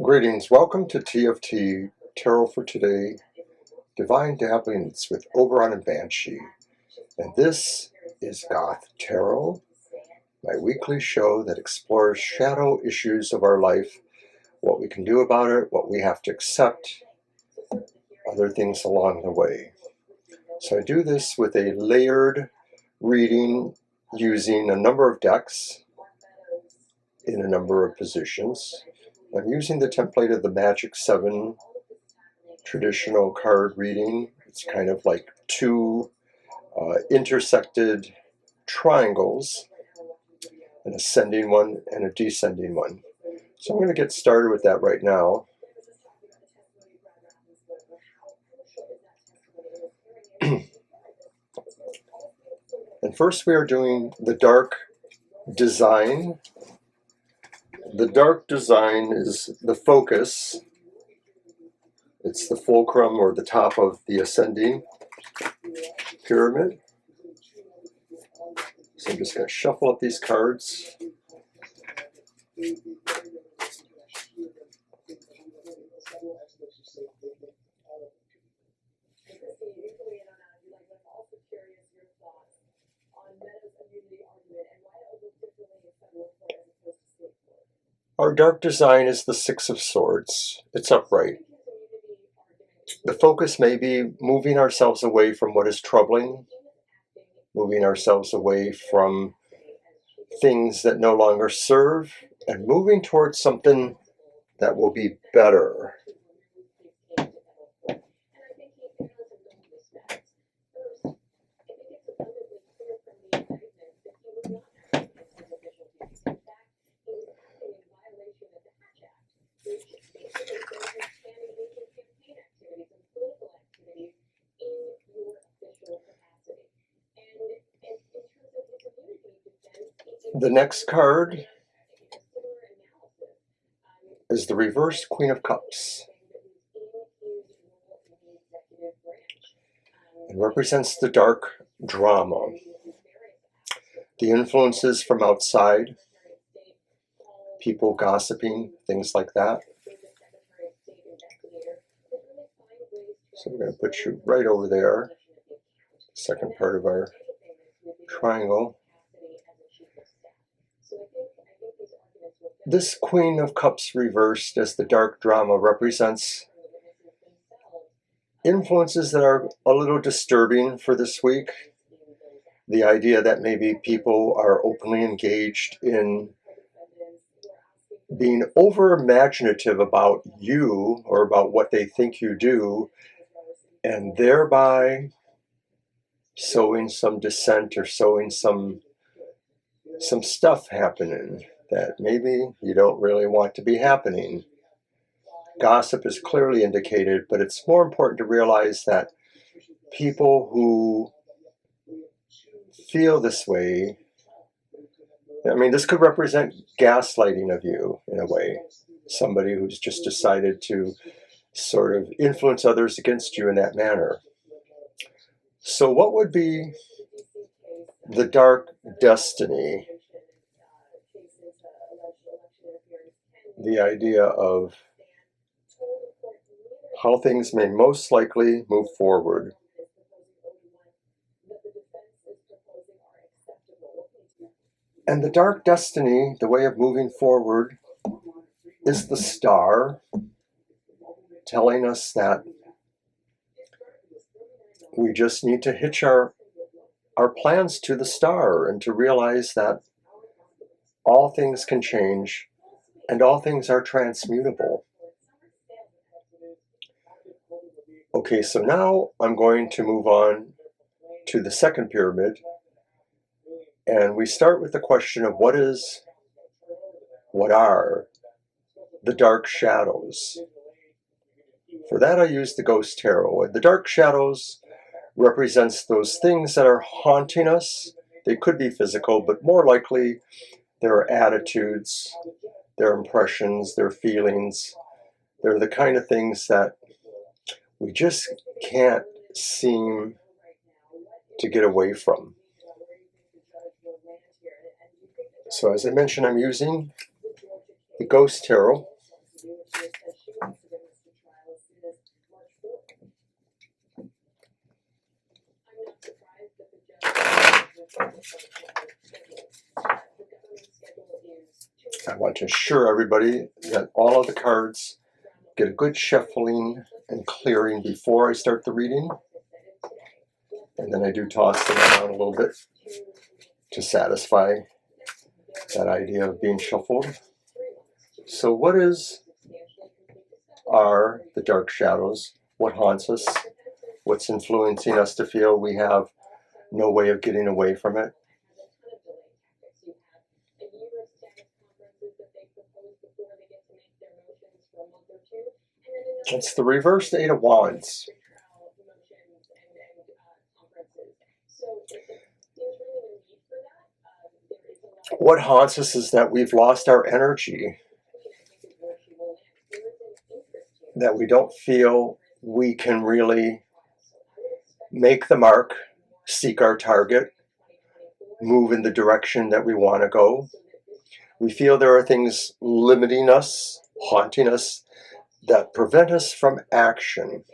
Greetings, welcome to TFT Tarot for Today, Divine Dabblings with Oberon and Banshee. And this is Goth Tarot, my weekly show that explores shadow issues of our life, what we can do about it, what we have to accept, other things along the way. So I do this with a layered reading using a number of decks in a number of positions. I'm using the template of the Magick 7 traditional card reading. It's kind of like two intersected triangles, an ascending one and a descending one. So I'm going to get started with that right now. And first we are doing the dark design. The dark design is the focus. It's the fulcrum or the top of the ascending pyramid. So I'm just going to shuffle up these cards. Our dark design is the Six of Swords. It's upright. The focus may be moving ourselves away from what is troubling, moving ourselves away from things that no longer serve, and moving towards something that will be better. The next card is the reversed Queen of Cups. It represents the dark drama, the influences from outside, people gossiping, things like that. So we're going to put you right over there, second part of our triangle. This Queen of Cups reversed as the dark drama represents influences that are a little disturbing for this week. The idea that maybe people are openly engaged in being over imaginative about you or about what they think you do, and thereby sowing some dissent or sowing some stuff happening that maybe you don't really want to be happening. Gossip is clearly indicated, but it's more important to realize that people who feel this way, I mean, this could represent gaslighting of you in a way. Somebody who's just decided to sort of influence others against you in that manner. So what would be the dark destiny? The idea of how things may most likely move forward. And the dark destiny, the way of moving forward, is the star, telling us that we just need to hitch our plans to the star and to realize that all things can change and all things are transmutable. Okay, so now I'm going to move on to the second pyramid, and we start with the question of what are the dark shadows? For that I use the Goth Tarot. The dark shadows represents those things that are haunting us. They could be physical, but more likely they're attitudes, their impressions, their feelings. They're the kind of things that we just can't seem to get away from. So as I mentioned, I'm using the Goth Tarot. I want to assure everybody that all of the cards get a good shuffling and clearing before I start the reading. And then I do toss them around a little bit to satisfy that idea of being shuffled. So what are the dark shadows? What haunts us? What's influencing us to feel we have no way of getting away from it? It's the reversed Eight of Wands. What haunts us is that we've lost our energy, that we don't feel we can really make the mark, seek our target, move in the direction that we want to go. We feel there are things limiting us, haunting us, that prevent us from action.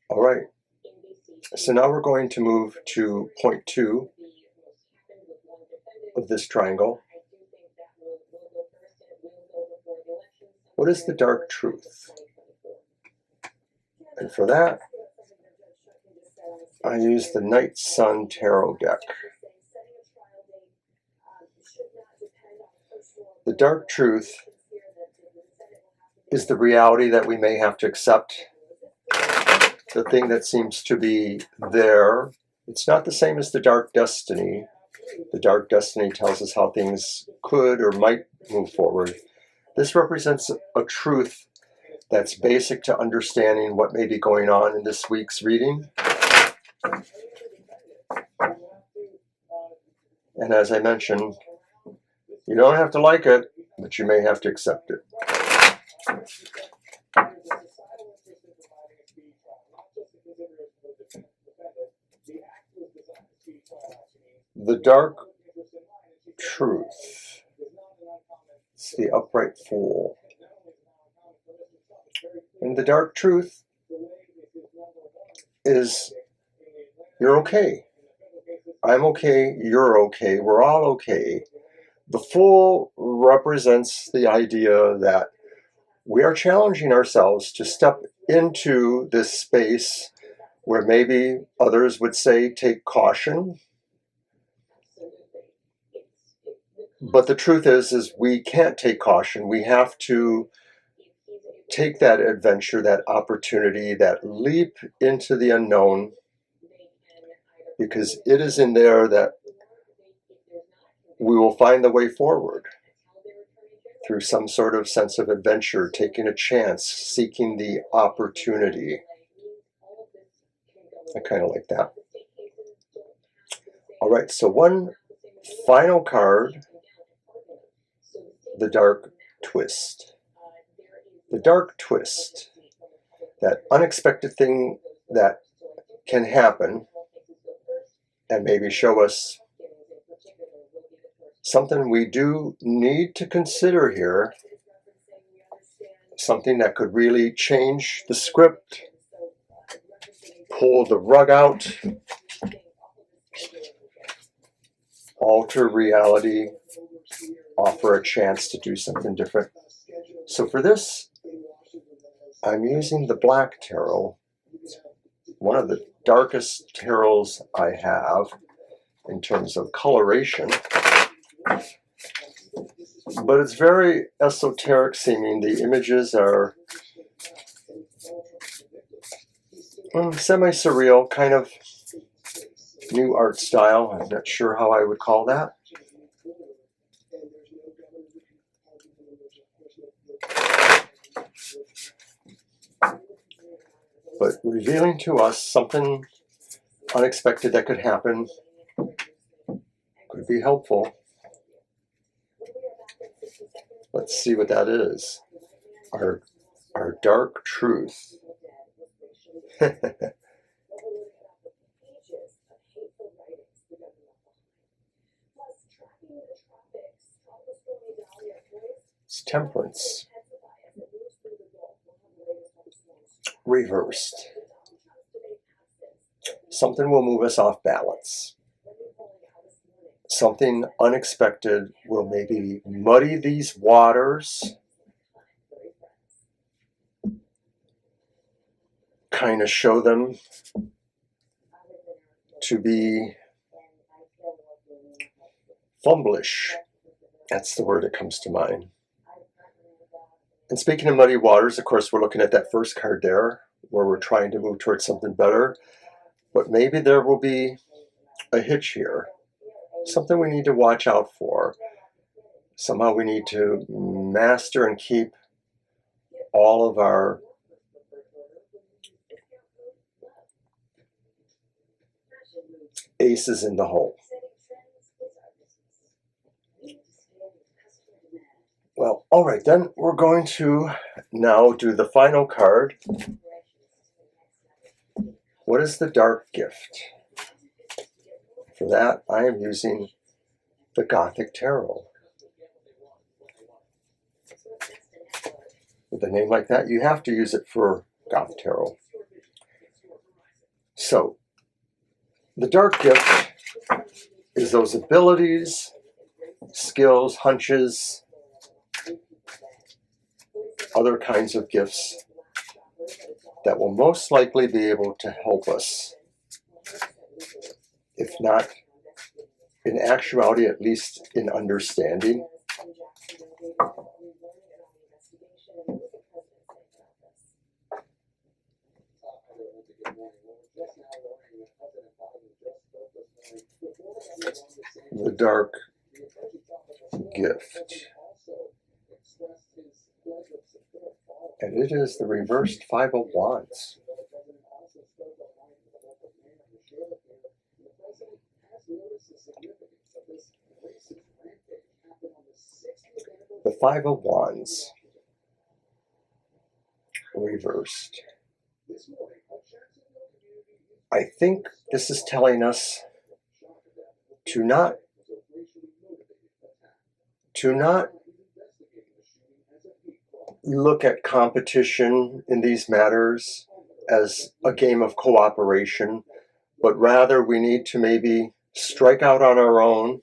All right, so now we're going to move to point 2 of this triangle. What is the dark truth? And for that, I use the Night Sun Tarot deck. The dark truth is the reality that we may have to accept. The thing that seems to be there, it's not the same as the dark destiny. The dark destiny tells us how things could or might move forward. This represents a truth that's basic to understanding what may be going on in this week's reading. And as I mentioned, you don't have to like it, but you may have to accept it. The dark truth. It's the upright fool. And the dark truth is you're okay. I'm okay, you're okay, we're all okay. The fool represents the idea that we are challenging ourselves to step into this space where maybe others would say take caution. But the truth is we can't take caution. We have to take that adventure, that opportunity, that leap into the unknown, because it is in there that we will find the way forward through some sort of sense of adventure, taking a chance, seeking the opportunity. I kind of like that. All right, so one final card, the dark twist. The dark twist, that unexpected thing that can happen and maybe show us something we do need to consider here, something that could really change the script, pull the rug out, alter reality, offer a chance to do something different. So for this, I'm using the Black Tarot, one of the darkest tarots I have in terms of coloration, but it's very esoteric seeming. The images are semi-surreal, kind of new art style. I'm not sure how I would call that. But revealing to us something unexpected that could happen, could be helpful. Let's see what that is. Our dark truth. It's Temperance. Reversed. Something will move us off balance. Something unexpected will maybe muddy these waters, kind of show them to be fumblish. That's the word that comes to mind. And speaking of muddy waters, of course, we're looking at that first card there, where we're trying to move towards something better. But maybe there will be a hitch here. Something we need to watch out for. Somehow we need to master and keep all of our aces in the hole. Well, all right, then we're going to now do the final card. What is the dark gift? For that, I am using the Gothic Tarot. With a name like that, you have to use it for Goth Tarot. So, the dark gift is those abilities, skills, hunches, other kinds of gifts that will most likely be able to help us, if not in actuality, at least in understanding. The dark gift. And it is the reversed Five of Wands. The Five of Wands. Reversed. I think this is telling us to not look at competition in these matters as a game of cooperation, but rather we need to maybe strike out on our own,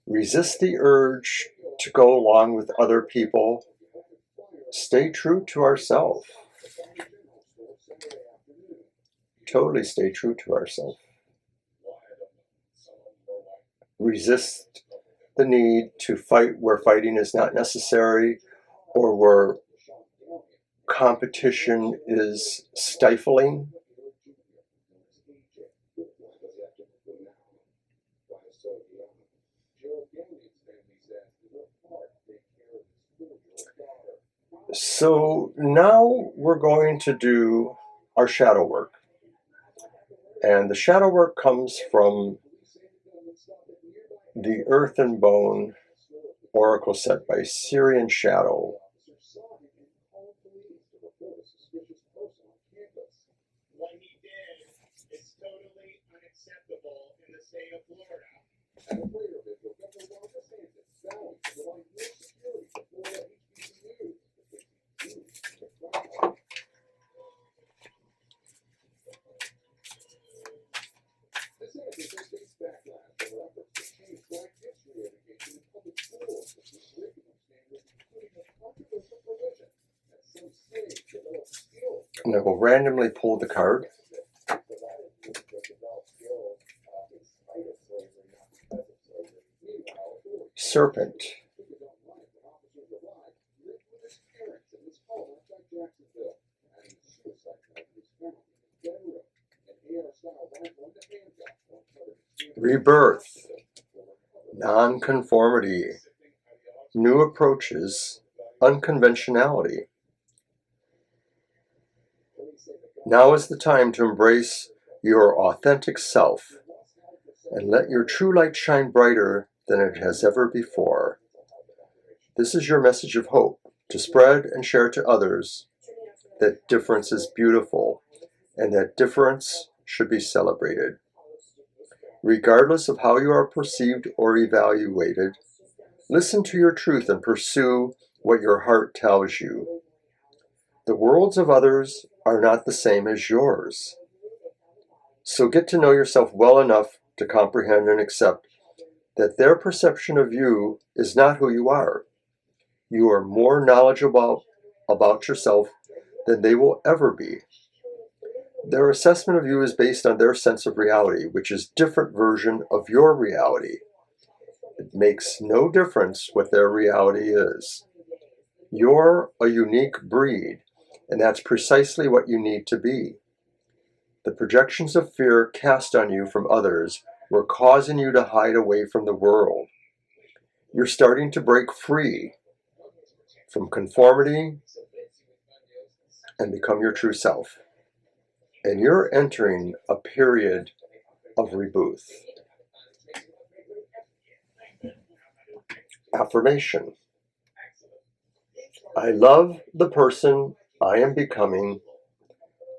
resist the urge to go along with other people, stay true to ourselves. Totally stay true to ourselves. Resist the need to fight where fighting is not necessary, or where competition is stifling. So now we're going to do our shadow work. And the shadow work comes from the Earth and Bone Oracle set by Syrian Shadow. And I will randomly pull the card. Serpent. Rebirth. Nonconformity. New approaches. Unconventionality. Now is the time to embrace your authentic self and let your true light shine brighter than it has ever before. This is your message of hope, to spread and share to others that difference is beautiful and that difference should be celebrated. Regardless of how you are perceived or evaluated, Listen to your truth and pursue what your heart tells you. The worlds of others are not the same as yours. So get to know yourself well enough to comprehend and accept that their perception of you is not who you are. You are more knowledgeable about yourself than they will ever be. Their assessment of you is based on their sense of reality, which is a different version of your reality. It makes no difference what their reality is. You're a unique breed, and that's precisely what you need to be. The projections of fear cast on you from others were causing you to hide away from the world. You're starting to break free from conformity and become your true self. And you're entering a period of rebirth. Affirmation. I love the person I am becoming.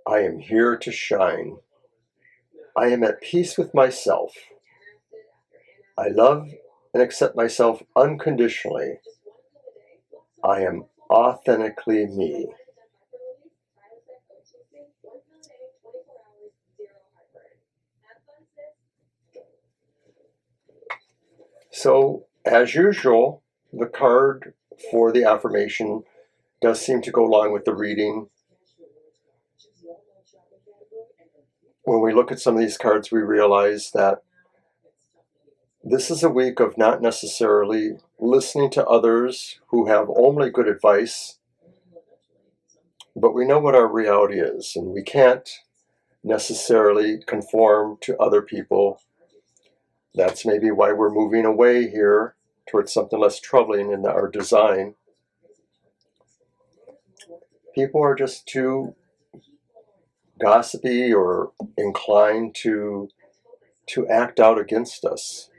I am here to shine. I am at peace with myself. I love and accept myself unconditionally. I am authentically me. So, as usual, the card for the affirmation does seem to go along with the reading. When we look at some of these cards, we realize that this is a week of not necessarily listening to others who have only good advice, but we know what our reality is, and we can't necessarily conform to other people. That's maybe why we're moving away here towards something less troubling in our design. People are just too gossipy or inclined to act out against us.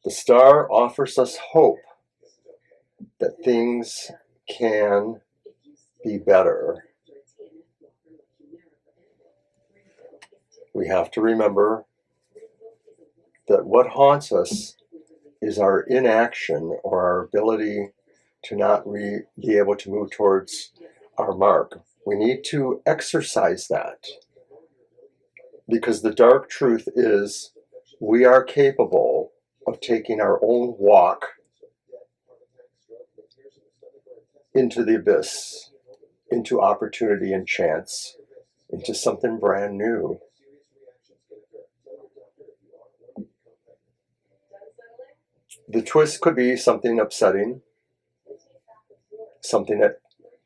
The star offers us hope that things can be better. We have to remember that what haunts us is our inaction or our ability to not be able to move towards our mark. We need to exercise that, because the dark truth is we are capable of taking our own walk into the abyss, into opportunity and chance, into something brand new. The twist could be something upsetting, something that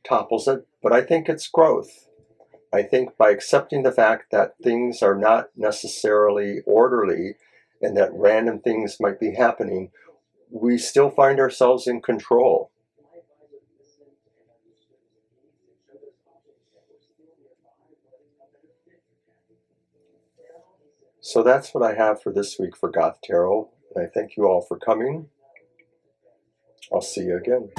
topples it, but I think it's growth. I think by accepting the fact that things are not necessarily orderly and that random things might be happening, we still find ourselves in control. So that's what I have for this week for Goth Tarot. And I thank you all for coming. I'll see you again.